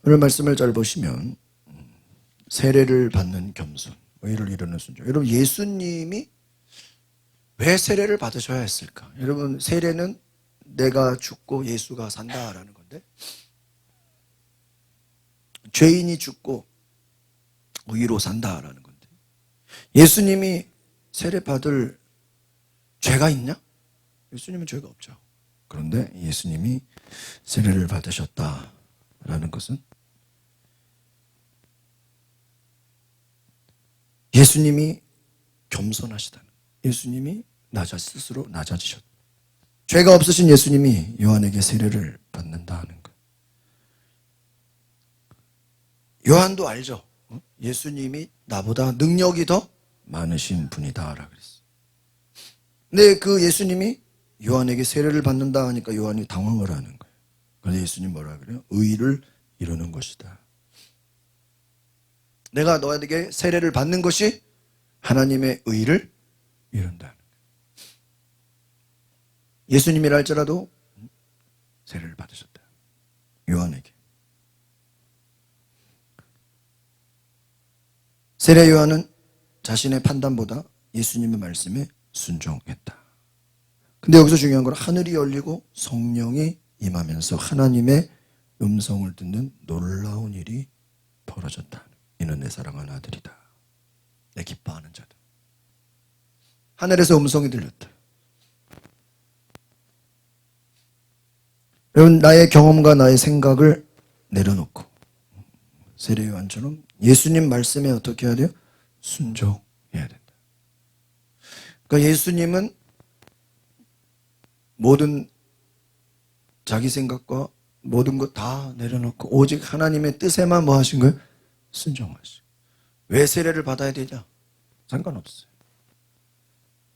오늘 말씀을 잘 보시면 세례를 받는 겸손, 의를 이루는 순종. 여러분, 예수님이 왜 세례를 받으셔야 했을까? 여러분, 세례는 내가 죽고 예수가 산다라는 건데, 죄인이 죽고 의로 산다라는 건데, 예수님이 세례 받을 죄가 있냐? 예수님은 죄가 없죠. 그런데 예수님이 세례를 받으셨다라는 것은 예수님이 겸손하시다는, 예수님이 스스로 낮아지셨다. 죄가 없으신 예수님이 요한에게 세례를 받는다는 것. 요한도 알죠. 예수님이 나보다 능력이 더 많으신 분이다라고 그랬어요. 근데 그 예수님이 요한에게 세례를 받는다 하니까 요한이 당황을 하는 거예요. 그래서 예수님 뭐라 그래요? 의를 이루는 것이다. 내가 너에게 세례를 받는 것이 하나님의 의를 이룬다는 거예요. 예수님이라 할지라도 세례를 받으셨다. 요한에게. 세례 요한은 자신의 판단보다 예수님의 말씀에 순종했다. 근데 여기서 중요한 건 하늘이 열리고 성령이 임하면서 하나님의 음성을 듣는 놀라운 일이 벌어졌다. 이는 내 사랑하는 아들이다. 내 기뻐하는 자다. 하늘에서 음성이 들렸다. 여러분, 나의 경험과 나의 생각을 내려놓고 세례 요한처럼 예수님 말씀에 어떻게 해야 돼요? 순종해야 된다. 그러니까 예수님은 모든 자기 생각과 모든 것 다 내려놓고 오직 하나님의 뜻에만 뭐 하신 거예요? 순종하시고. 왜 세례를 받아야 되냐? 상관없어요.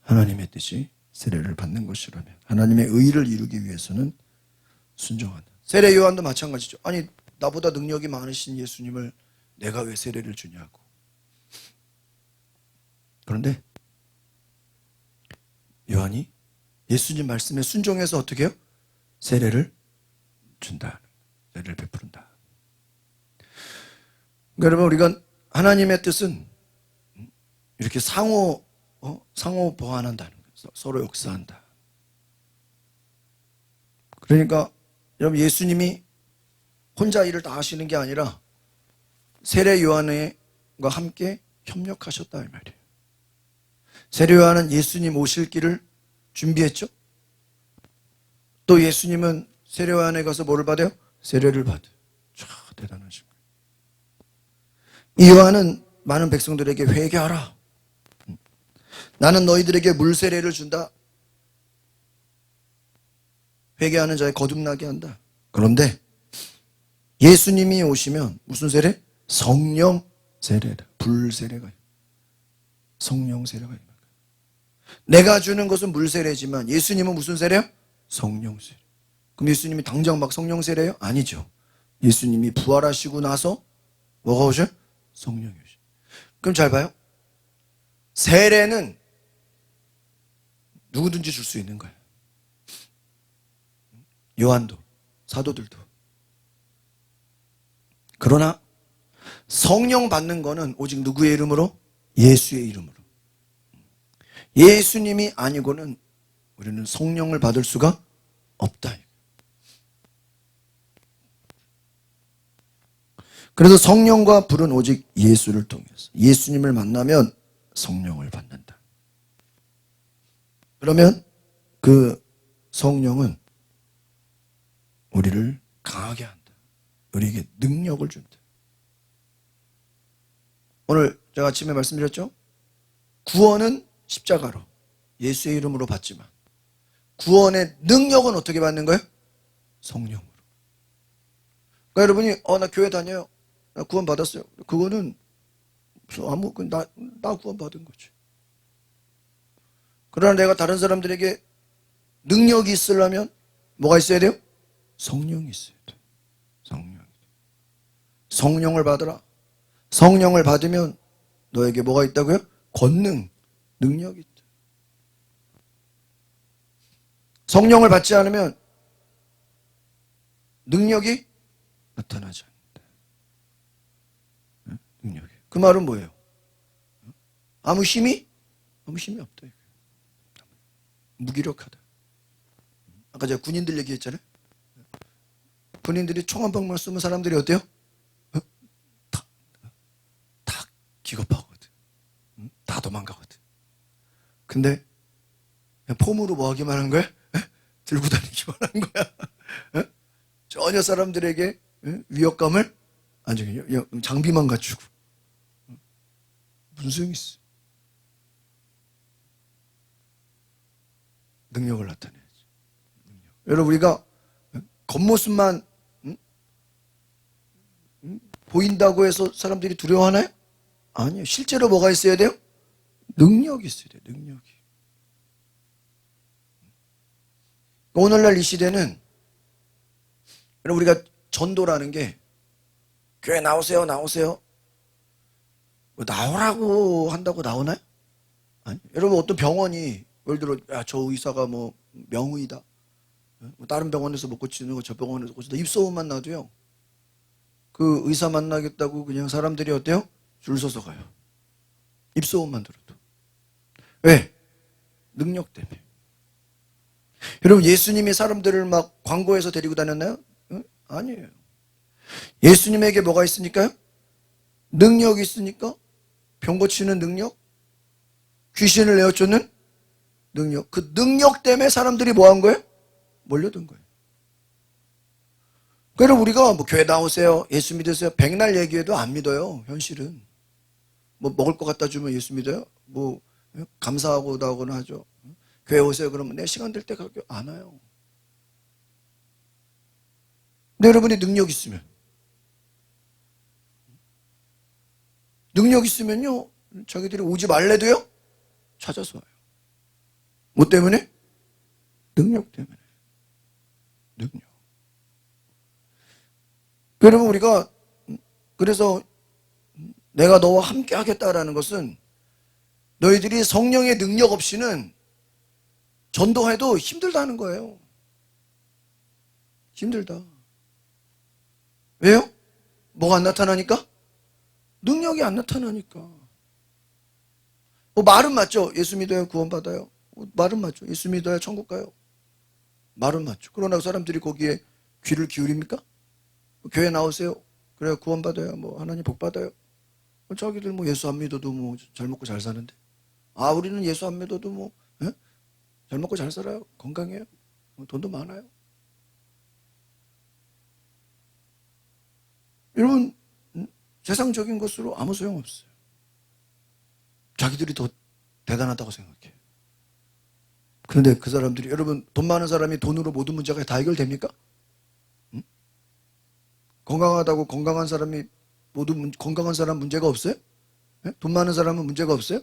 하나님의 뜻이 세례를 받는 것이라면, 하나님의 의를 이루기 위해서는 순종한다. 세례 요한도 마찬가지죠. 아니, 나보다 능력이 많으신 예수님을 내가 왜 세례를 주냐고. 그런데 요한이 예수님 말씀에 순종해서 어떻게 해요? 세례를 준다. 세례를 베푸른다. 그러니까 여러분, 우리가 하나님의 뜻은 이렇게 상호 보완한다는 거예요. 서로 역사한다. 그러니까 여러분, 예수님이 혼자 일을 다 하시는 게 아니라 세례 요한과 함께 협력하셨다 이 말이에요. 세례 요한은 예수님 오실 길을 준비했죠. 또 예수님은 세례 요한에 가서 뭐를 받아요? 세례를 받아요. 참 대단하신 거예요. 이 요한은 많은 백성들에게 회개하라. 나는 너희들에게 물세례를 준다. 회개하는 자에 거듭나게 한다. 그런데 예수님이 오시면 무슨 세례? 성령 세례다. 불세례가. 성령 세례가. 내가 주는 것은 물세례지만 예수님은 무슨 세례요? 성령 세례. 그럼 예수님이 당장 막 성령 세례요? 아니죠. 예수님이 부활하시고 나서 뭐가 오셔요? 성령이 오셔요. 그럼 잘 봐요. 세례는 누구든지 줄 수 있는 거예요. 요한도, 사도들도. 그러나 성령 받는 거는 오직 누구의 이름으로? 예수의 이름으로. 예수님이 아니고는 우리는 성령을 받을 수가 없다. 그래서 성령과 불은 오직 예수를 통해서, 예수님을 만나면 성령을 받는다. 그러면 그 성령은 우리를 강하게 한다. 우리에게 능력을 준다. 오늘 제가 아침에 말씀드렸죠? 구원은 십자가로 예수의 이름으로 받지만 구원의 능력은 어떻게 받는 거예요? 성령으로. 그러니까 여러분이 나 교회 다녀요. 나 구원 받았어요. 그거는 나 구원 받은 거지. 그러나 내가 다른 사람들에게 능력이 있으려면 뭐가 있어야 돼요? 성령이 있어야 돼. 성령을 받으라. 성령을 받으면 너에게 뭐가 있다고요? 권능, 능력이 있다. 성령을 받지 않으면 능력이 나타나지 않는다. 능력이. 그 말은 뭐예요? 아무 힘이 없다. 무기력하다. 아까 제가 군인들 얘기했잖아요. 군인들이 총 한 방만 쏘면 사람들이 어때요? 다 기겁하거든. 다 도망가거든. 근데 그냥 폼으로 뭐 하기만 한 거야? 들고 다니기만 한 거야. 전혀 사람들에게 위협감을 안 주게. 장비만 갖추고. 무슨 소용이 있어? 능력을 나타내야지. 여러분, 우리가 겉모습만 보인다고 해서 사람들이 두려워하나요? 아니요. 실제로 뭐가 있어야 돼요? 능력이 있어야 돼요. 능력이. 오늘날 이 시대는 여러분, 우리가 전도라는 게 교회 나오세요, 나오세요. 뭐 나오라고 한다고 나오나요? 아니. 여러분, 어떤 병원이 예를 들어 저 의사가 뭐 명의다. 다른 병원에서 못 고치는 거 저 병원에서 고친다. 입소문만 나도요. 그 의사 만나겠다고 그냥 사람들이 어때요? 줄 서서 가요. 입소문만 들어도. 왜? 능력 때문에. 여러분, 예수님이 사람들을 막 광고해서 데리고 다녔나요? 아니에요. 예수님에게 뭐가 있으니까요? 능력이 있으니까. 병 고치는 능력, 귀신을 내어쫓는 능력. 그 능력 때문에 사람들이 뭐 한 거예요? 몰려든 거예요. 그래서 우리가 뭐 교회 나오세요, 예수 믿으세요, 백날 얘기해도 안 믿어요. 현실은. 뭐 먹을 거 갖다 주면 예수 믿어요? 뭐 감사하고 나오거나 하죠. 교회 오세요 그러면 내 시간 될 때 가게 안 와요. 근데 여러분이 능력 있으면, 능력 있으면요, 자기들이 오지 말래도요, 찾아서 와요. 뭐 때문에? 능력 때문에. 능력. 여러분, 우리가 그래서 내가 너와 함께 하겠다라는 것은 너희들이 성령의 능력 없이는 전도해도 힘들다는 거예요. 힘들다. 왜요? 뭐가 안 나타나니까? 능력이 안 나타나니까. 뭐 말은 맞죠? 예수 믿어야 구원받아요. 말은 맞죠? 예수 믿어야 천국 가요. 말은 맞죠. 그러나 사람들이 거기에 귀를 기울입니까? 교회 나오세요. 그래야 구원받아요. 뭐 하나님 복 받아요. 자기들 뭐 예수 안 믿어도 뭐 잘 먹고 잘 사는데. 아, 우리는 예수 안 믿어도 뭐 잘 먹고 잘 살아요. 건강해요. 돈도 많아요. 여러분, 세상적인 것으로 아무 소용없어요. 자기들이 더 대단하다고 생각해요. 그런데 그 사람들이, 여러분, 돈 많은 사람이 돈으로 모든 문제가 다 해결됩니까? 응? 건강하다고 건강한 사람이 건강한 사람 문제가 없어요? 돈 많은 사람은 문제가 없어요?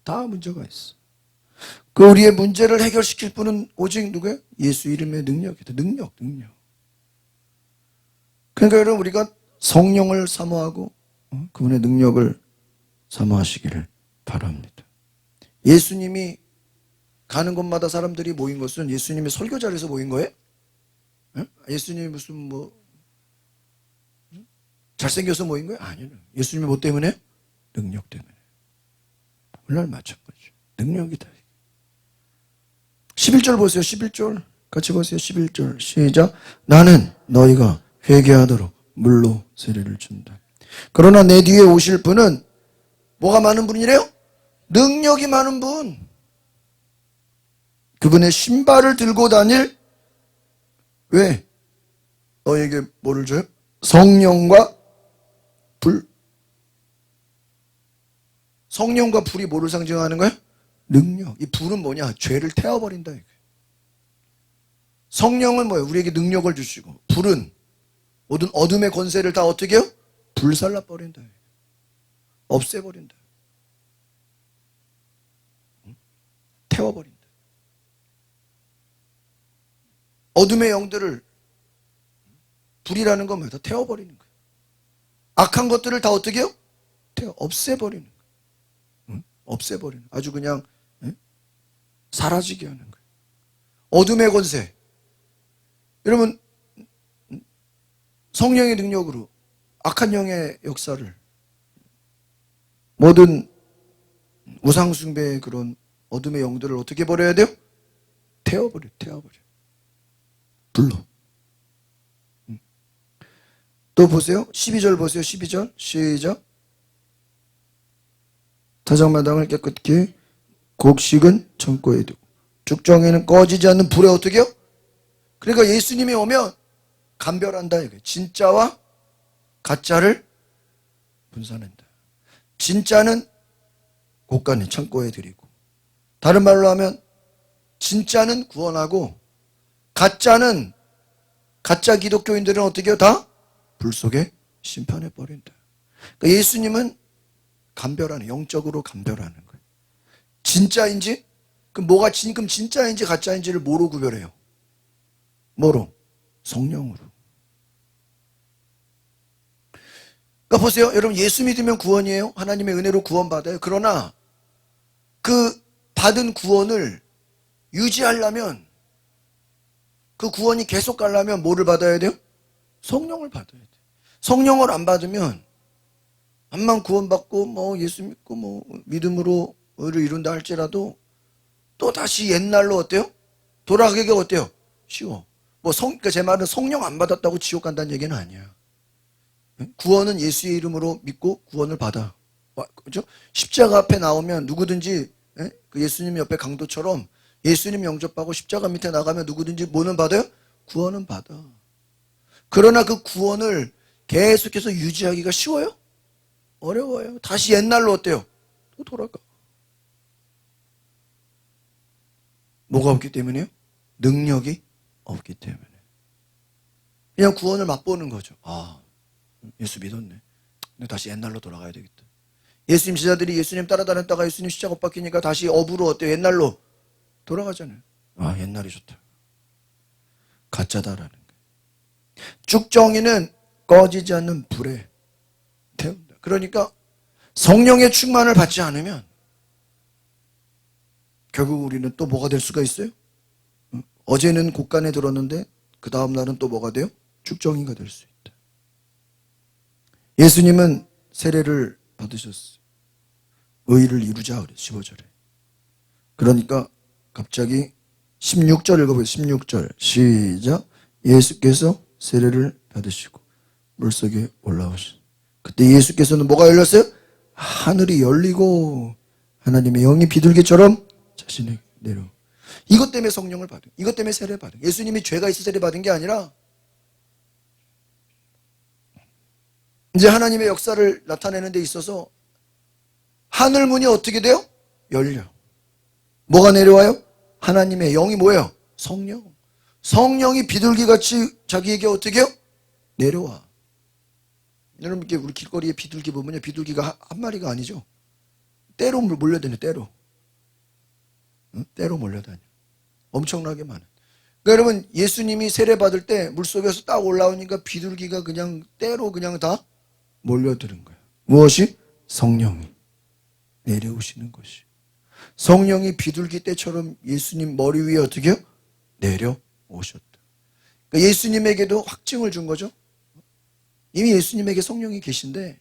다 문제가 있어. 그 우리의 문제를 해결시킬 분은 오직 누구예요? 예수 이름의 능력이다. 능력. 그러니까 여러분, 우리가 성령을 사모하고 그분의 능력을 사모하시기를 바랍니다. 예수님이 가는 곳마다 사람들이 모인 것은 예수님의 설교 자리에서 모인 거예요? 예수님이 무슨 뭐 잘생겨서 모인 거예요? 아니요. 예수님이 뭐 때문에? 능력 때문에. 오늘 마찬가지. 능력이다. 11절 보세요. 11절. 같이 보세요. 11절. 시작. 나는 너희가 회개하도록 물로 세례를 준다. 그러나 내 뒤에 오실 분은 뭐가 많은 분이래요? 능력이 많은 분. 그분의 신발을 들고 다닐, 왜? 너에게 뭐를 줘요? 성령과 불. 성령과 불이 뭐를 상징하는 거야? 능력. 이 불은 뭐냐? 죄를 태워버린다. 성령은 뭐예요? 우리에게 능력을 주시고, 불은 모든 어둠의 권세를 다 어떻게 해요? 불살라버린다. 없애버린다. 태워버린다. 어둠의 영들을, 불이라는 건 뭐예요? 다 태워버리는 거예요. 악한 것들을 다 어떻게 해요? 없애버리는 거예요. 없애버리는, 아주 그냥 사라지게 하는 거예요. 어둠의 권세. 여러분, 성령의 능력으로 악한 영의 역사를 모든 우상숭배의 그런 어둠의 영들을 어떻게 버려야 돼요? 태워버려. 불로. 또 보세요. 12절 보세요. 12절. 시작. 타작마당을 깨끗게 곡식은 창고에 두고 죽정에는 꺼지지 않는 불에 어떻게 해요? 그러니까 예수님이 오면 감별한다. 이거예요. 진짜와 가짜를 분산한다. 진짜는 곳간에 창고에 드리고, 다른 말로 하면 진짜는 구원하고 가짜는, 가짜 기독교인들은 어떻게 해요? 다 불 속에 심판해 버린다. 그러니까 예수님은 감별하는, 영적으로 감별하는 거예요. 진짜인지, 그럼 뭐가 그럼 진짜인지 가짜인지를 뭐로 구별해요? 뭐로? 성령으로. 그러니까 보세요. 여러분, 예수 믿으면 구원이에요. 하나님의 은혜로 구원받아요. 그러나 그 받은 구원을 유지하려면, 그 구원이 계속 가려면 뭐를 받아야 돼요? 성령을 받아야 돼요. 성령을 안 받으면 암만 구원받고 뭐 예수 믿고 뭐 믿음으로 의를 이룬다 할지라도 또 다시 옛날로 어때요? 돌아가기가 어때요? 쉬워. 그러니까 제 말은 성령 안 받았다고 지옥 간다는 얘기는 아니야. 구원은 예수의 이름으로 믿고 구원을 받아. 그죠? 십자가 앞에 나오면 누구든지, 그 예수님 옆에 강도처럼 예수님 영접하고 십자가 밑에 나가면 누구든지 뭐는 받아요? 구원은 받아. 그러나 그 구원을 계속해서 유지하기가 쉬워요? 어려워요. 다시 옛날로 어때요? 또 돌아가. 뭐가 없기 때문에요? 능력이 없기 때문에. 그냥 구원을 맛보는 거죠. 아, 예수 믿었네. 근데 다시 옛날로 돌아가야 되겠다. 예수님 제자들이 예수님 따라다녔다가 예수님 십자가 못 박히니까 다시 업으로 어때요? 옛날로 돌아가잖아요. 아, 옛날이 좋다. 가짜다라는 거예요. 쭉정이는 꺼지지 않는 불에 태운다. 그러니까 성령의 충만을 받지 않으면 결국 우리는 또 뭐가 될 수가 있어요? 어제는 곳간에 들었는데 그 다음 날은 또 뭐가 돼요? 쭉정이가 될 수 있다. 예수님은 세례를 받으셨어요. 의를 이루자 그래, 15절에. 그러니까 갑자기 16절 읽어보세요. 16절 시작. 예수께서 세례를 받으시고 물속에 올라오신, 그때 예수께서는 뭐가 열렸어요? 하늘이 열리고 하나님의 영이 비둘기처럼 자신에게 내려. 이것 때문에 성령을 받은, 이것 때문에 세례를 받은, 예수님이 죄가 있어 세례 받은 게 아니라 이제 하나님의 역사를 나타내는 데 있어서 하늘 문이 어떻게 돼요? 열려. 뭐가 내려와요? 하나님의 영이 뭐예요? 성령. 성령이 비둘기같이 자기에게 어떻게 해요? 내려와. 여러분, 이렇게 우리 길거리에 비둘기 보면요, 비둘기가 한 마리가 아니죠. 때로 몰려다녀, 때로. 응? 때로 몰려다녀. 엄청나게 많아. 그러니까 여러분, 예수님이 세례 받을 때 물속에서 딱 올라오니까 비둘기가 그냥 때로 그냥 다 몰려드는 거예요. 무엇이? 성령이 내려오시는 것이. 성령이 비둘기 떼처럼 예수님 머리 위에 어떻게 해요? 내려오셨다. 그러니까 예수님에게도 확증을 준 거죠. 이미 예수님에게 성령이 계신데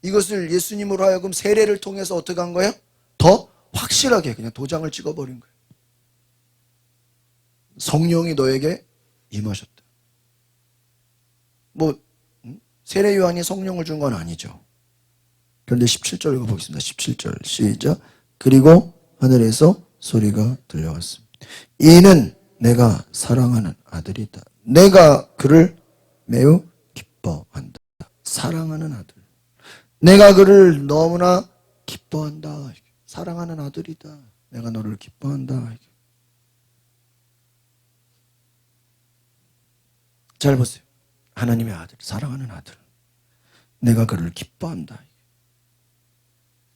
이것을 예수님으로 하여금 세례를 통해서 어떻게 한 거예요? 더 확실하게 그냥 도장을 찍어버린 거예요. 성령이 너에게 임하셨다. 세례 요한이 성령을 준 건 아니죠. 그런데 17절 읽어보겠습니다. 17절 시작. 그리고 하늘에서 소리가 들려왔습니다. 이는 내가 사랑하는 아들이다. 내가 그를 매우 기뻐한다. 사랑하는 아들. 내가 그를 너무나 기뻐한다. 사랑하는 아들이다. 내가 너를 기뻐한다. 잘 보세요. 하나님의 아들, 사랑하는 아들. 내가 그를 기뻐한다.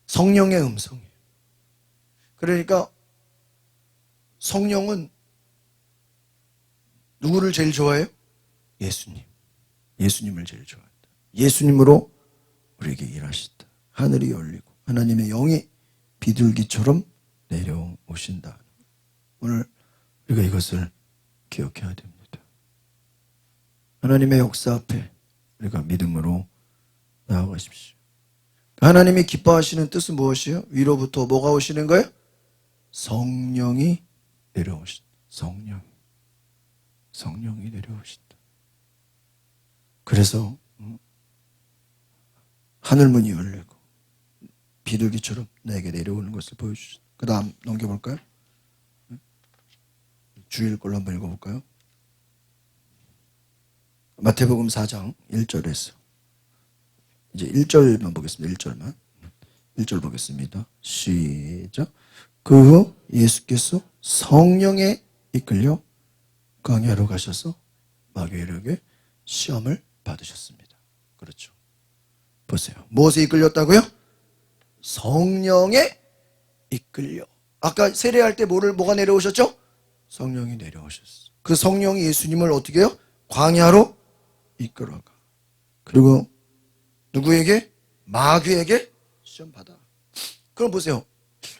성령의 음성이에요. 그러니까 성령은 누구를 제일 좋아해요? 예수님. 예수님을 제일 좋아한다. 예수님으로 우리에게 일하신다. 하늘이 열리고 하나님의 영이 비둘기처럼 내려오신다. 오늘 우리가 이것을 기억해야 됩니다. 하나님의 역사 앞에 우리가 믿음으로 나아가십시오. 하나님이 기뻐하시는 뜻은 무엇이에요? 위로부터 뭐가 오시는 거예요? 성령이 내려오신다. 성령이 내려오신다. 그래서 하늘문이 열리고 비둘기처럼 내게 내려오는 것을 보여주셨다. 그 다음 넘겨볼까요? 주일 걸로 한번 읽어볼까요? 마태복음 4장 1절에서 이제 1절만 보겠습니다. 1절만. 1절 보겠습니다. 시작. 그 후 예수께서 성령에 이끌려 광야로 가셔서 마귀에게 시험을 받으셨습니다. 그렇죠. 보세요. 무엇에 이끌렸다고요? 성령에 이끌려. 아까 세례할 때 뭐가 내려오셨죠? 성령이 내려오셨어. 그 성령이 예수님을 어떻게 해요? 광야로 이끌어가. 그리고 누구에게? 마귀에게 시험 받아. 그럼 보세요.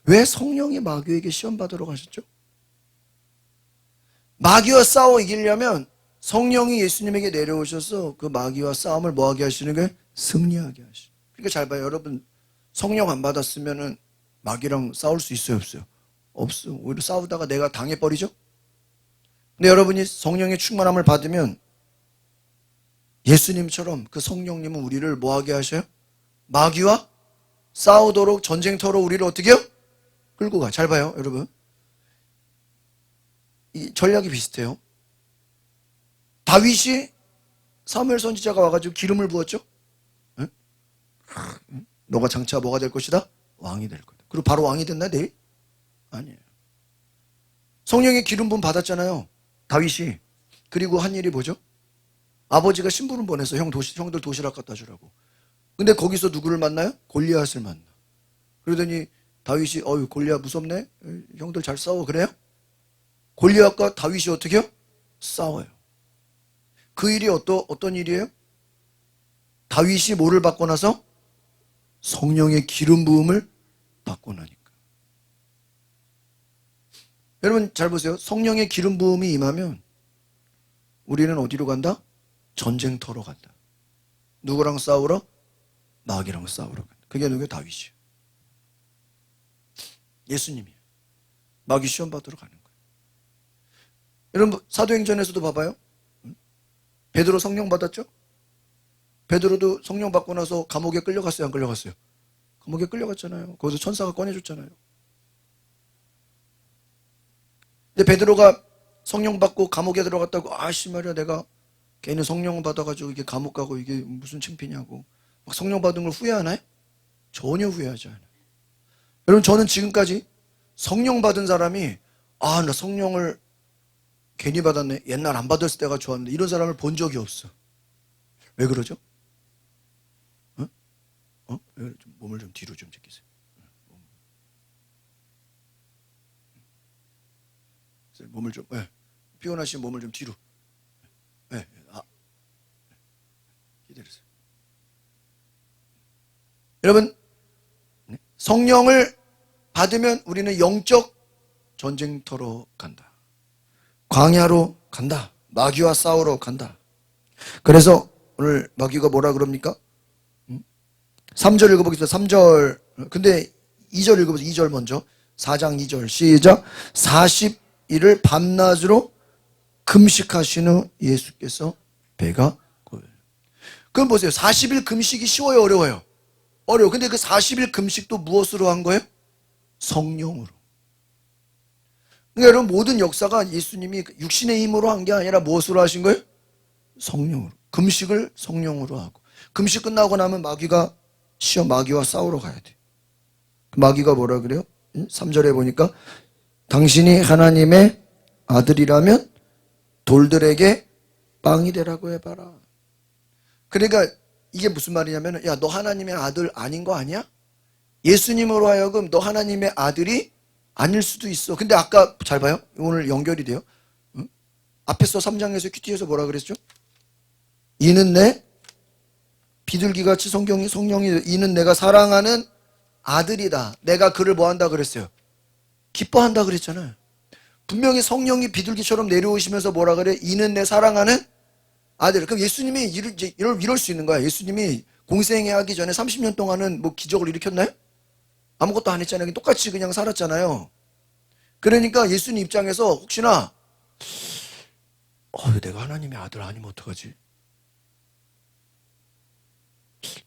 왜 성령이 마귀에게 시험 받으러 가셨죠? 마귀와 싸워 이기려면 성령이 예수님에게 내려오셔서 그 마귀와 싸움을 뭐하게 하시는 거예요? 승리하게 하시는. 그러니까 잘 봐요. 여러분, 성령 안 받았으면은 마귀랑 싸울 수 있어요, 없어요? 없어. 오히려 싸우다가 내가 당해버리죠? 근데 여러분이 성령의 충만함을 받으면 예수님처럼 그 성령님은 우리를 뭐하게 하셔요? 마귀와 싸우도록 전쟁터로 우리를 어떻게 해요? 끌고 가. 잘 봐요, 여러분. 이 전략이 비슷해요. 다윗이 사무엘 선지자가 와가지고 기름을 부었죠? 응? 너가 장차 뭐가 될 것이다? 왕이 될 거다. 그리고 바로 왕이 됐나 내일? 아니에요. 성령의 기름 부음 받았잖아요, 다윗이. 그리고 한 일이 뭐죠? 아버지가 심부름 보내서 형들 도시락 갖다 주라고. 근데 거기서 누구를 만나요? 골리앗을 만나. 그러더니 다윗이 골리앗 무섭네? 형들 잘 싸워. 그래요? 골리앗과 다윗이 어떻게 해요? 싸워요. 그 일이 어떤 일이에요? 다윗이 뭐를 받고 나서? 성령의 기름 부음을 받고 나니까. 여러분 잘 보세요. 성령의 기름 부음이 임하면 우리는 어디로 간다? 전쟁터로 간다. 누구랑 싸우러? 마귀랑 싸우러 간다. 그게 누구예요? 다윗이에요. 예수님이에요. 마귀 시험 받으러 가는 거예요. 여러분 사도행전에서도 봐봐요. 베드로 성령 받았죠? 베드로도 성령 받고 나서 감옥에 끌려갔어요? 안 끌려갔어요? 감옥에 끌려갔잖아요. 거기서 천사가 꺼내줬잖아요. 근데 베드로가 성령 받고 감옥에 들어갔다고 아씨 말이야 내가 걔는 성령 받아가지고 이게 감옥 가고 이게 무슨 창피냐고 막 성령 받은 걸 후회하나요? 전혀 후회하지 않아요. 여러분 저는 지금까지 성령 받은 사람이 나 성령을 괜히 받았네, 옛날 안 받았을 때가 좋았는데, 이런 사람을 본 적이 없어. 왜 그러죠? 몸을 좀 뒤로 좀 제끼세요. 몸을 좀, 피곤하시면 몸을 좀 뒤로. 기다리세요. 여러분, 성령을 받으면 우리는 영적 전쟁터로 간다. 광야로 간다. 마귀와 싸우러 간다. 그래서 오늘 마귀가 뭐라 그럽니까? 3절 읽어보겠습니다. 3절. 근데 2절 읽어보세요. 2절 먼저. 4장 2절 시작. 40일을 밤낮으로 금식하신 후 예수께서 배가 고요. 그럼 보세요. 40일 금식이 쉬워요, 어려워요? 어려워. 근데 그 40일 금식도 무엇으로 한 거예요? 성령으로. 그러니까 여러분 모든 역사가 예수님이 육신의 힘으로 한 게 아니라 무엇으로 하신 거예요? 성령으로. 금식을 성령으로 하고. 금식 끝나고 나면 마귀와 싸우러 가야 돼. 마귀가 뭐라 그래요? 3절에 보니까 당신이 하나님의 아들이라면 돌들에게 빵이 되라고 해봐라. 그러니까 이게 무슨 말이냐면 야, 너 하나님의 아들 아닌 거 아니야? 예수님으로 하여금 너 하나님의 아들이 아닐 수도 있어. 근데 아까 잘 봐요. 오늘 연결이 돼요. 앞에서 3장에서 큐티에서 뭐라 그랬죠? 이는 내 비둘기같이 성령이 이는 내가 사랑하는 아들이다. 내가 그를 뭐 한다 그랬어요? 기뻐한다 그랬잖아요. 분명히 성령이 비둘기처럼 내려오시면서 뭐라 그래? 이는 내 사랑하는 아들. 그럼 예수님이 이럴 수 있는 거야. 예수님이 공생애하기 전에 30년 동안은 뭐 기적을 일으켰나요? 아무것도 안 했잖아요. 똑같이 그냥 살았잖아요. 그러니까 예수님 입장에서 혹시나 내가 하나님의 아들 아니면 어떡하지?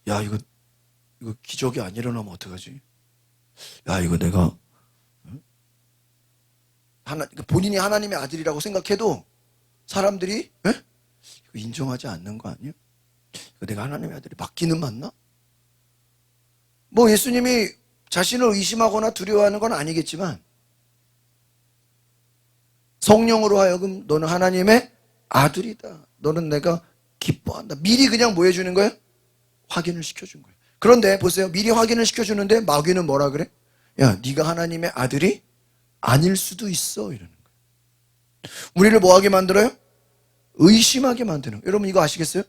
야, 이거 기적이 안 일어나면 어떡하지? 야, 이거 내가 본인이 하나님의 아들이라고 생각해도 사람들이 이거 인정하지 않는 거 아니야? 이거 내가 하나님의 아들이 맞기는 맞나? 뭐 예수님이 자신을 의심하거나 두려워하는 건 아니겠지만 성령으로 하여금 너는 하나님의 아들이다. 너는 내가 기뻐한다. 미리 그냥 뭐 해주는 거예요? 확인을 시켜준 거예요. 그런데 보세요. 미리 확인을 시켜주는데 마귀는 뭐라 그래? 야, 네가 하나님의 아들이 아닐 수도 있어. 이러는 거예요. 우리를 뭐하게 만들어요? 의심하게 만드는 거예요. 여러분 이거 아시겠어요?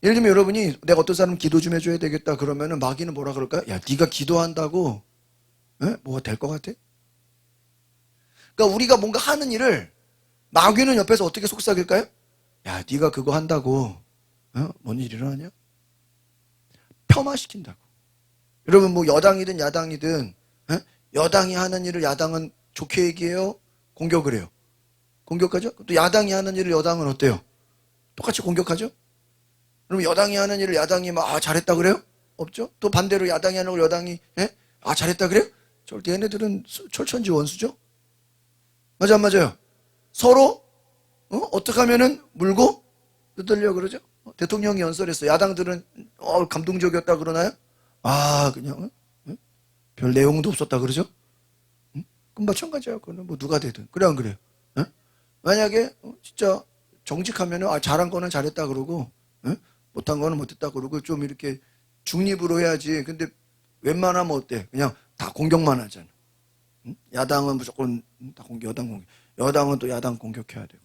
예를 들면 여러분이 내가 어떤 사람 기도 좀 해줘야 되겠다 그러면은 마귀는 뭐라 그럴까요? 야, 네가 기도한다고 뭐가 될 것 같아? 그러니까 우리가 뭔가 하는 일을 마귀는 옆에서 어떻게 속삭일까요? 야, 네가 그거 한다고 뭔 일 일어나냐? 폄하시킨다고. 여러분 뭐 여당이든 야당이든 여당이 하는 일을 야당은 좋게 얘기해요? 공격을 해요? 공격하죠? 또 야당이 하는 일을 여당은 어때요? 똑같이 공격하죠? 그럼 여당이 하는 일을 야당이 막 잘했다 그래요? 없죠? 또 반대로 야당이 하는 걸 여당이 잘했다 그래요? 절대 얘네들은 철천지 원수죠? 맞아 안 맞아요? 서로 어떻게 하면은 물고 뜯으려 그러죠? 대통령이 연설했어요. 야당들은 감동적이었다 그러나요? 그냥 별 내용도 없었다 그러죠? 그럼 마찬가지야. 그거는 뭐 누가 되든 그래 안 그래요? 만약에 진짜 정직하면은 잘한 거는 잘했다 그러고 못한 거는 못했다 그러고 좀 이렇게 중립으로 해야지. 근데 웬만하면 어때? 그냥 다 공격만 하잖아. 야당은 무조건 다 공격, 여당 공격. 여당은 또 야당 공격해야 되고.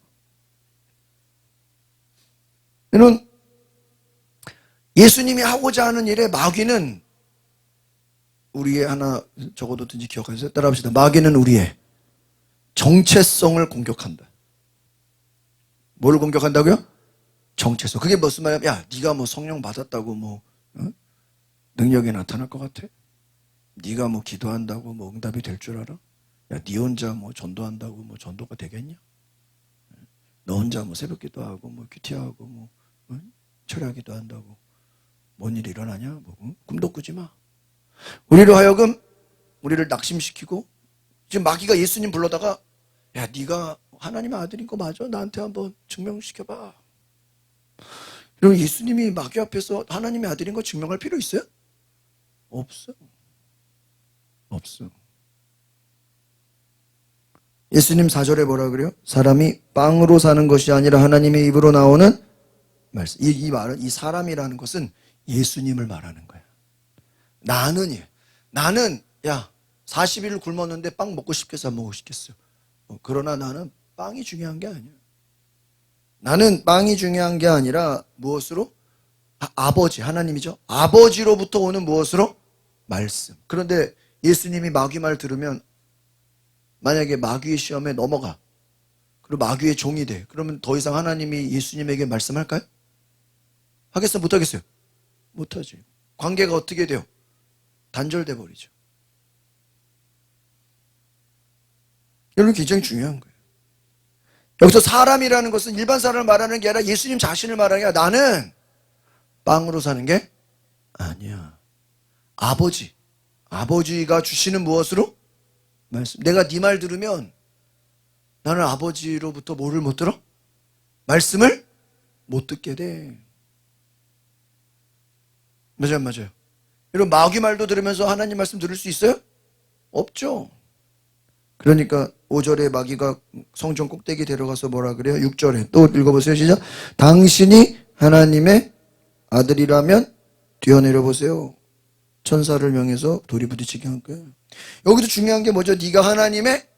이런 예수님이 하고자 하는 일에 마귀는 우리의 하나 적어뒀든지 기억하세요. 따라합시다. 마귀는 우리의 정체성을 공격한다. 뭘 공격한다고요? 정체성. 그게 무슨 말이야? 야, 네가 뭐 성령 받았다고 뭐 능력이 나타날 것 같아? 네가 뭐 기도한다고 뭐 응답이 될 줄 알아? 야, 네 혼자 뭐 전도한다고 뭐 전도가 되겠냐? 너 혼자 뭐 새벽 기도하고 뭐 큐티하고 뭐 철야기도 한다고 뭔 일이 일어나냐? 뭐 꿈도 꾸지 마. 우리로 하여금 우리를 낙심시키고 지금 마귀가 예수님 불러다가 야, 네가 하나님의 아들인 거 맞아? 나한테 한번 증명시켜봐. 그럼 예수님이 마귀 앞에서 하나님의 아들인 거 증명할 필요 있어요? 없어. 없어. 예수님 4절에 뭐라 그래요? 사람이 빵으로 사는 것이 아니라 하나님의 입으로 나오는 말씀. 이 말은, 이 사람이라는 것은 예수님을 말하는 거야. 나는 야 40일 굶었는데 빵 먹고 싶겠어 안 먹고 싶겠어? 그러나 나는 빵이 중요한 게 아니야. 나는 빵이 중요한 게 아니라 무엇으로? 아버지, 하나님이죠. 아버지로부터 오는 무엇으로? 말씀. 그런데 예수님이 마귀 말 들으면 만약에 마귀의 시험에 넘어가 그리고 마귀의 종이 돼. 그러면 더 이상 하나님이 예수님에게 말씀할까요? 하겠어요? 못하겠어요? 못하지. 관계가 어떻게 돼요? 단절돼 버리죠. 이건 굉장히 중요한 거예요. 여기서 사람이라는 것은 일반 사람을 말하는 게 아니라 예수님 자신을 말하는 게 아니라 나는 빵으로 사는 게 아니야. 아버지가 주시는 무엇으로? 말씀. 내가 네 말 들으면 나는 아버지로부터 뭐를 못 들어? 말씀을 못 듣게 돼. 맞아요, 맞아요. 이런 마귀 말도 들으면서 하나님 말씀 들을 수 있어요? 없죠. 그러니까 5절에 마귀가 성전 꼭대기 데려가서 뭐라 그래요? 6절에 또 읽어보세요. 시작. 당신이 하나님의 아들이라면 뛰어내려 보세요. 천사를 명해서 돌이 부딪히게 할 거예요. 여기도 중요한 게 뭐죠? 네가 하나님의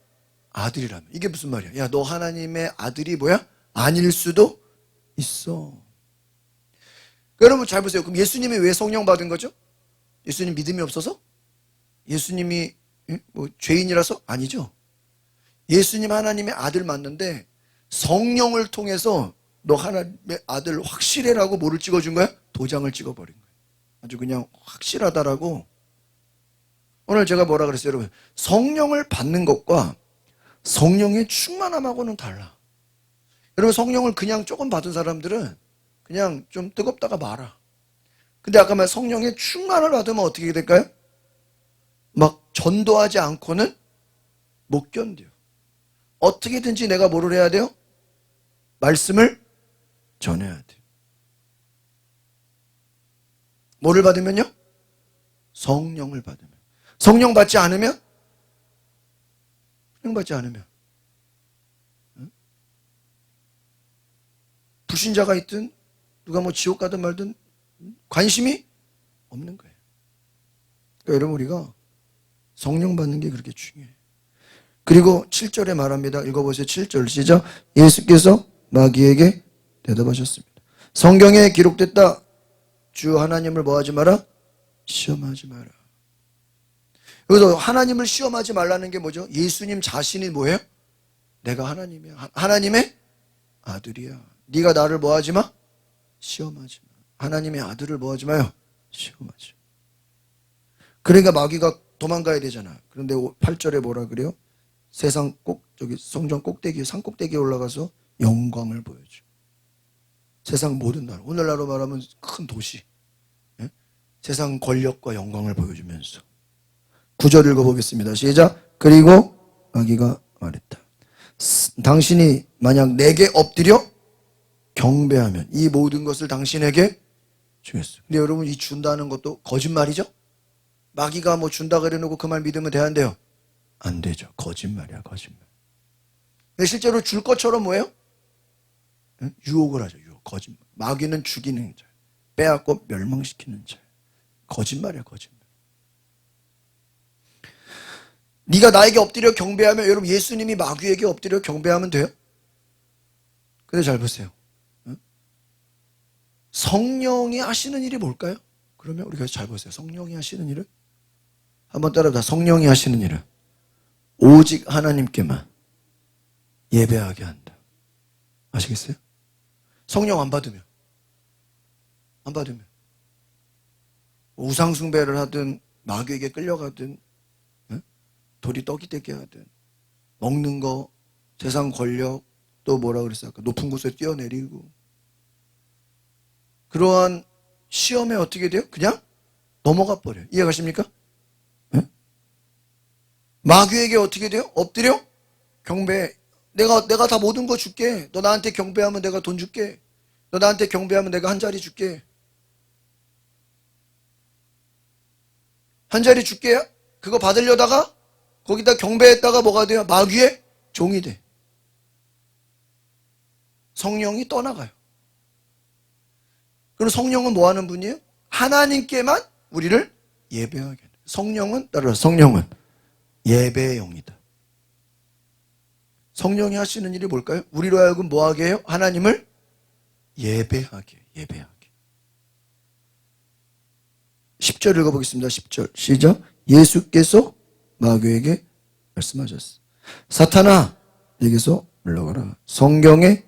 아들이라면. 이게 무슨 말이야? 야, 너 하나님의 아들이 뭐야? 아닐 수도 있어. 여러분 잘 보세요. 그럼 예수님이 왜 성령 받은 거죠? 예수님 믿음이 없어서? 예수님이 뭐 죄인이라서? 아니죠. 예수님 하나님의 아들 맞는데 성령을 통해서 너 하나님의 아들 확실해라고 뭐를 찍어준 거야? 도장을 찍어버린 거야. 아주 그냥 확실하다라고. 오늘 제가 뭐라 그랬어요, 여러분? 성령을 받는 것과 성령의 충만함하고는 달라. 여러분, 성령을 그냥 조금 받은 사람들은 그냥 좀 뜨겁다가 말아. 근데 아까 말 성령의 충만을 받으면 어떻게 될까요? 막 전도하지 않고는 못 견뎌요. 어떻게든지 내가 뭐를 해야 돼요? 말씀을 전해야 돼요. 뭐를 받으면요? 성령을 받으면. 성령 받지 않으면? 성령 받지 않으면. 불신자가 있든 누가 뭐 지옥 가든 말든 관심이 없는 거예요. 그러니까 여러분, 우리가 성령 받는 게 그렇게 중요해요. 그리고 7절에 말합니다. 읽어보세요. 7절 시작. 예수께서 마귀에게 대답하셨습니다. 성경에 기록됐다. 주 하나님을 뭐하지 마라? 시험하지 마라. 여기서 하나님을 시험하지 말라는 게 뭐죠? 예수님 자신이 뭐예요? 내가 하나님이야. 하나님의 아들이야. 네가 나를 뭐하지 마? 시험하지 마. 하나님의 아들을 뭐하지 마요? 시험하지 마. 그러니까 마귀가 도망가야 되잖아. 그런데 8절에 뭐라 그래요? 세상 저기 성전 꼭대기, 산 꼭대기에 올라가서 영광을 보여줘. 세상 모든 나라, 오늘날로 말하면 큰 도시, 예? 세상 권력과 영광을 보여주면서. 9절 읽어보겠습니다. 시작. 그리고 마귀가 말했다. 당신이 만약 내게 엎드려 경배하면 이 모든 것을 당신에게 주겠어. 근데 여러분, 이 준다는 것도 거짓말이죠? 마귀가 뭐 준다 그래놓고 그 말 믿으면 돼안돼요? 안 되죠. 거짓말이야, 거짓말. 근데 실제로 줄 것처럼 뭐예요? 유혹을 하죠. 유혹, 거짓말. 마귀는 죽이는 자, 빼앗고 멸망시키는 자. 거짓말이야, 거짓말. 네가 나에게 엎드려 경배하면, 여러분, 예수님이 마귀에게 엎드려 경배하면 돼요? 근데 잘 보세요. 성령이 하시는 일이 뭘까요? 그러면 우리가 잘 보세요. 성령이 하시는 일은? 한번 따라다. 성령이 하시는 일은 오직 하나님께만 예배하게 한다. 아시겠어요? 성령 안 받으면 우상숭배를 하든 마귀에게 끌려가든 돌이 떡이 되게 하든 먹는 거, 세상 권력, 또 뭐라 그랬어요? 높은 곳에 뛰어내리고, 그러한 시험에 어떻게 돼요? 그냥 넘어가 버려요. 이해가십니까? 마귀에게 어떻게 돼요? 엎드려 경배. 내가 다 모든 거 줄게. 너 나한테 경배하면 내가 돈 줄게. 너 나한테 경배하면 내가 한 자리 줄게. 한 자리 줄게. 그거 받으려다가 거기다 경배했다가 뭐가 돼요? 마귀의 종이 돼. 성령이 떠나가요. 그럼 성령은 뭐 하는 분이에요? 하나님께만 우리를 예배하게 해요. 성령은, 따라서 성령은 예배의 영이다. 성령이 하시는 일이 뭘까요? 우리로 하여금 뭐하게 해요? 하나님을 예배하게. 10절 읽어보겠습니다. 10절 시작. 예수께서 마귀에게 말씀하셨어. 사탄아, 여기서 물러가라. 성경에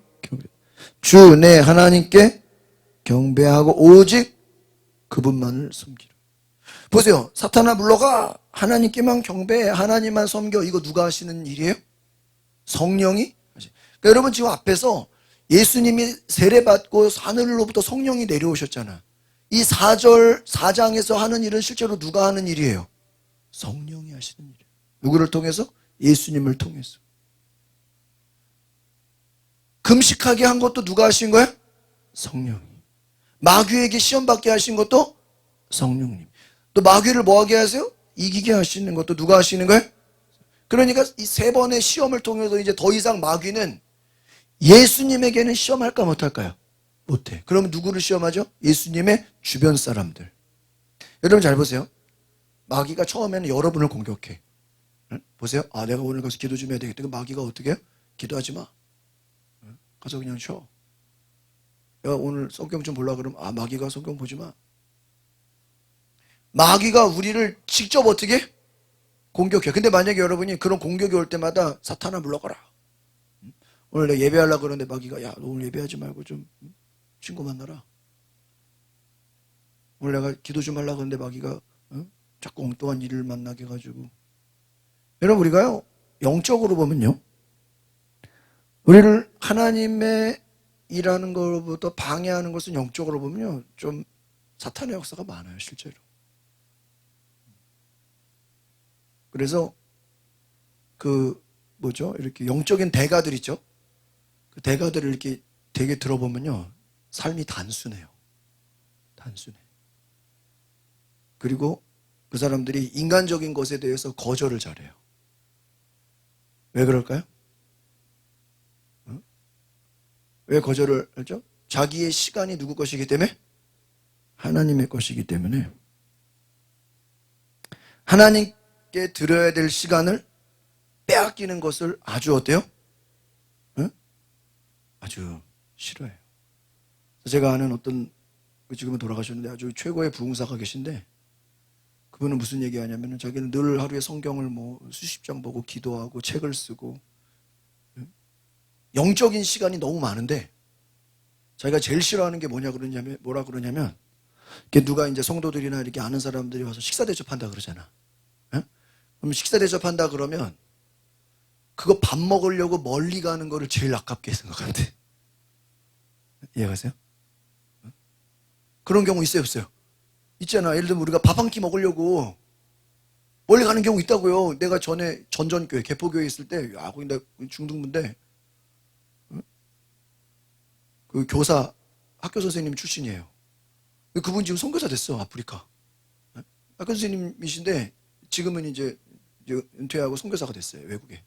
주 내 하나님께 경배하고 오직 그분만을 섬기라. 보세요. 사탄아 물러가. 하나님께만 경배해. 하나님만 섬겨. 이거 누가 하시는 일이에요? 성령이? 그러니까 여러분, 지금 앞에서 예수님이 세례받고 하늘로부터 성령이 내려오셨잖아. 이 4장에서 하는 일은 실제로 누가 하는 일이에요? 성령이 하시는 일이에요. 누구를 통해서? 예수님을 통해서. 금식하게 한 것도 누가 하신 거예요? 성령이. 마귀에게 시험받게 하신 것도 성령님. 또 마귀를 뭐하게 하세요? 이기게 하시는 것도 누가 하시는 거예요? 그러니까 이 3번의 시험을 통해서 이제 더 이상 마귀는 예수님에게는 시험할까 못할까요? 못해. 그러면 누구를 시험하죠? 예수님의 주변 사람들. 여러분 잘 보세요. 마귀가 처음에는 여러분을 공격해. 보세요. 아, 내가 오늘 가서 기도 좀 해야 되겠다. 마귀가 어떻게 해요? 기도하지 마. 가서 그냥 쉬어. 내가 오늘 성경 좀 보려고 그러면, 아, 마귀가 성경 보지 마. 마귀가 우리를 직접 어떻게 해? 공격해. 근데 만약에 여러분이 그런 공격이 올 때마다 사탄아 물러가라. 오늘 내가 예배하려고 그러는데 마귀가, 야, 너 오늘 예배하지 말고 좀 친구 만나라. 오늘 내가 기도 좀 하려고 하는데 마귀가 자꾸 엉뚱한 일을 만나게 해가지고. 여러분, 우리가요 영적으로 보면요, 우리를 하나님의 일하는 것부터 방해하는 것은 영적으로 보면요 좀 사탄의 역사가 많아요, 실제로. 그래서 이렇게 영적인 대가들 있죠. 그 대가들을 이렇게 되게 들어보면요 삶이 단순해요. 단순해. 그리고 그 사람들이 인간적인 것에 대해서 거절을 잘해요. 왜 그럴까요? 왜 거절을 하죠? 자기의 시간이 누구 것이기 때문에? 하나님의 것이기 때문에. 하나님께 드려야 될 시간을 빼앗기는 것을 아주 어때요? 아주 싫어해요. 제가 아는 어떤, 지금은 돌아가셨는데 아주 최고의 부흥사가 계신데, 그분은 무슨 얘기 하냐면은 자기는 늘 하루에 성경을 수십 장 보고 기도하고 책을 쓰고 영적인 시간이 너무 많은데, 자기가 제일 싫어하는 게 뭐라 그러냐면 이렇게 누가 이제 성도들이나 이렇게 아는 사람들이 와서 식사 대접한다 그러잖아. 그럼 식사 대접한다 그러면 그거 밥 먹으려고 멀리 가는 거를 제일 아깝게 생각한대. 이해가세요? 그런 경우 있어요, 없어요? 있잖아. 예를 들면 우리가 밥 한 끼 먹으려고 멀리 가는 경우 있다고요. 내가 전에 전전교회, 개포교회 있을 때, 거기 나 중등부인데, 그 교사, 학교 선생님 출신이에요. 그분 지금 선교사 됐어, 아프리카. 학교 선생님이신데, 지금은 이제 은퇴하고 선교사가 됐어요, 외국에.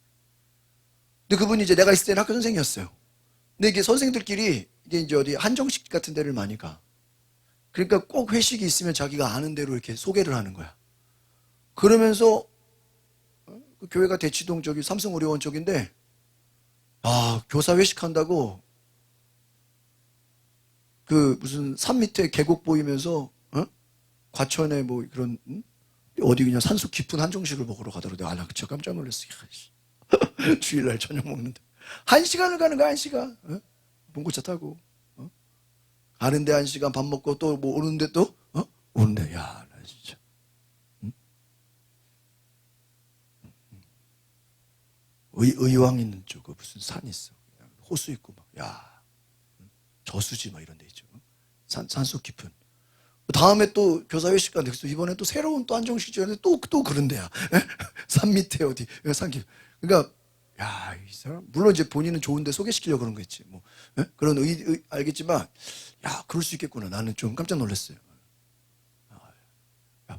근데 그분이 이제 내가 있을 때는 학교 선생이었어요. 근데 이게 선생들끼리, 이게 이제 어디 한정식 같은 데를 많이 가. 그러니까 꼭 회식이 있으면 자기가 아는 대로 이렇게 소개를 하는 거야. 그러면서 그 교회가 대치동 저기 삼성의료원 쪽인데, 교사 회식한다고 그 무슨 산 밑에 계곡 보이면서 과천에 그런 어디 그냥 산속 깊은 한정식을 먹으러 가더라고요. 내가 진짜 깜짝 놀랐어. 주일날 저녁 먹는데 1시간을 가는 거야. 1시간. 봉고차 타고 가는데 1시간, 밥 먹고 또 오는데 또 오는데, 야, 나 진짜 의왕 있는 쪽 무슨 산 있어. 호수 있고 저수지 이런 데 있죠. 산속 깊은. 다음에 또 교사 회식 가는데 이번에 또 새로운 또 한정식 지었는데 또 그런 데야. 산 밑에 어디 산 깊. 그러니까 이 사람 물론 이제 본인은 좋은데 소개시키려고 그런 거겠지. 그런 알겠지만, 그럴 수 있겠구나. 나는 좀 깜짝 놀랐어요.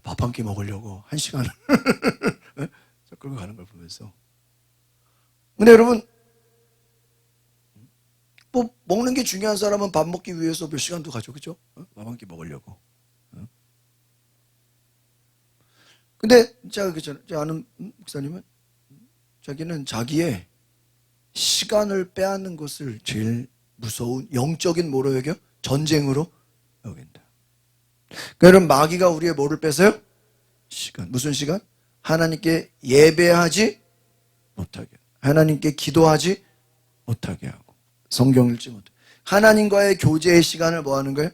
밥 한 끼 먹으려고 1시간을 끌고 가는 걸 보면서. 근데 여러분, 먹는 게 중요한 사람은 밥 먹기 위해서 몇 시간도 가죠, 그죠? 밥 한 끼 먹으려고. 근데 제가 아는 목사님은 자기는 자기의 시간을 빼앗는 것을 제일 무서운 영적인 뭐로 여겨? 전쟁으로 여긴다. 그러니까 여러분, 마귀가 우리의 뭐를 뺏어요? 시간. 무슨 시간? 하나님께 예배하지 못하게, 하나님께 기도하지 못하게 하고, 성경 읽지 못하게, 하나님과의 교제의 시간을 뭐 하는 거예요?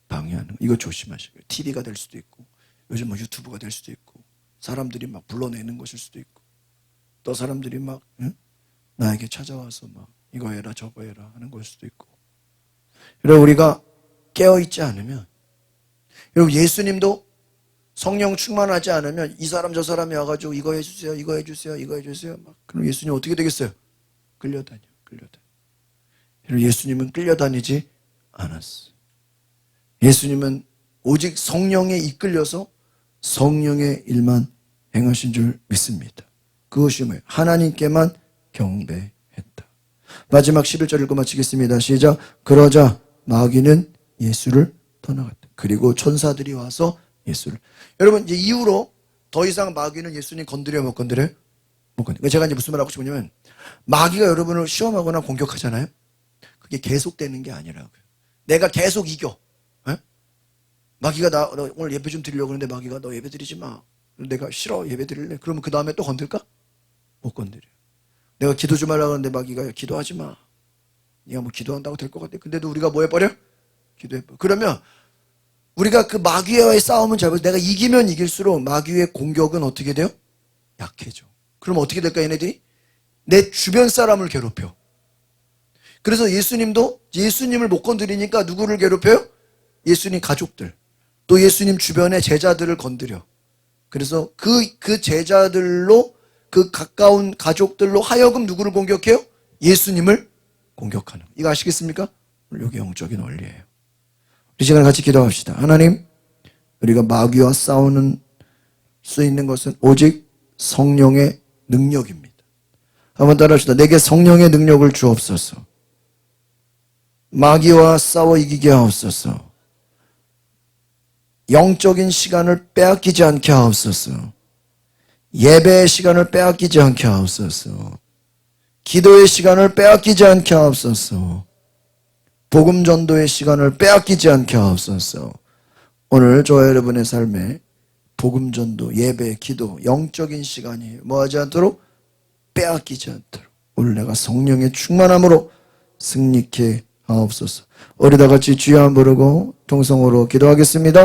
방해하는 거예요. 이거 조심하시고요. TV가 될 수도 있고, 요즘 유튜브가 될 수도 있고, 사람들이 막 불러내는 것일 수도 있고, 또 사람들이 막 나에게 찾아와서 이거 해라 저거 해라 하는 걸 수도 있고. 여러분, 우리가 깨어있지 않으면, 여러분, 예수님도 성령 충만하지 않으면 이 사람 저 사람이 와가지고 이거 해주세요 이거 해주세요 이거 해주세요 그럼 예수님 어떻게 되겠어요? 끌려다녀. 여러분, 예수님은 끌려다니지 않았어. 예수님은 오직 성령에 이끌려서 성령의 일만 행하신 줄 믿습니다. 그것이 뭐예요? 하나님께만 경배했다. 마지막 11절 읽고 마치겠습니다. 시작. 그러자 마귀는 예수를 떠나갔다. 그리고 천사들이 와서 예수를. 여러분, 이제 이후로 더 이상 마귀는 예수님 건드려요, 못 건드려요? 못 건드려요. 제가 이제 무슨 말 하고 싶으냐면, 마귀가 여러분을 시험하거나 공격하잖아요. 그게 계속되는 게 아니라고요. 내가 계속 이겨. 마귀가 너 오늘 예배 좀 드리려고 하는데 마귀가 너 예배 드리지 마. 내가 싫어, 예배 드릴래. 그러면 그 다음에 또 건들까? 못 건드려요. 내가 기도 좀 하려고 하는데 마귀가 기도하지 마. 네가 기도한다고 될 것 같아. 근데도 우리가 뭐 해버려? 기도해버려. 그러면 우리가 그 마귀와의 싸움은 잘 보세요. 내가 이기면 이길수록 마귀의 공격은 어떻게 돼요? 약해져. 그럼 어떻게 될까 얘네들이? 내 주변 사람을 괴롭혀. 그래서 예수님도 예수님을 못 건드리니까 누구를 괴롭혀요? 예수님 가족들. 또 예수님 주변의 제자들을 건드려. 그래서 그 제자들로 그 가까운 가족들로 하여금 누구를 공격해요? 예수님을 공격하는. 이거 아시겠습니까? 이게 영적인 원리예요. 이 시간 같이 기도합시다. 하나님, 우리가 마귀와 싸우는 수 있는 것은 오직 성령의 능력입니다. 한번 따라합시다. 내게 성령의 능력을 주옵소서. 마귀와 싸워 이기게 하옵소서. 영적인 시간을 빼앗기지 않게 하옵소서. 예배의 시간을 빼앗기지 않게 하옵소서. 기도의 시간을 빼앗기지 않게 하옵소서. 복음 전도의 시간을 빼앗기지 않게 하옵소서. 오늘 저와 여러분의 삶에 복음 전도, 예배, 기도, 영적인 시간이 뭐하지 않도록 빼앗기지 않도록 오늘 내가 성령의 충만함으로 승리케 하옵소서. 우리 다 같이 주여 부르고 통성으로 기도하겠습니다.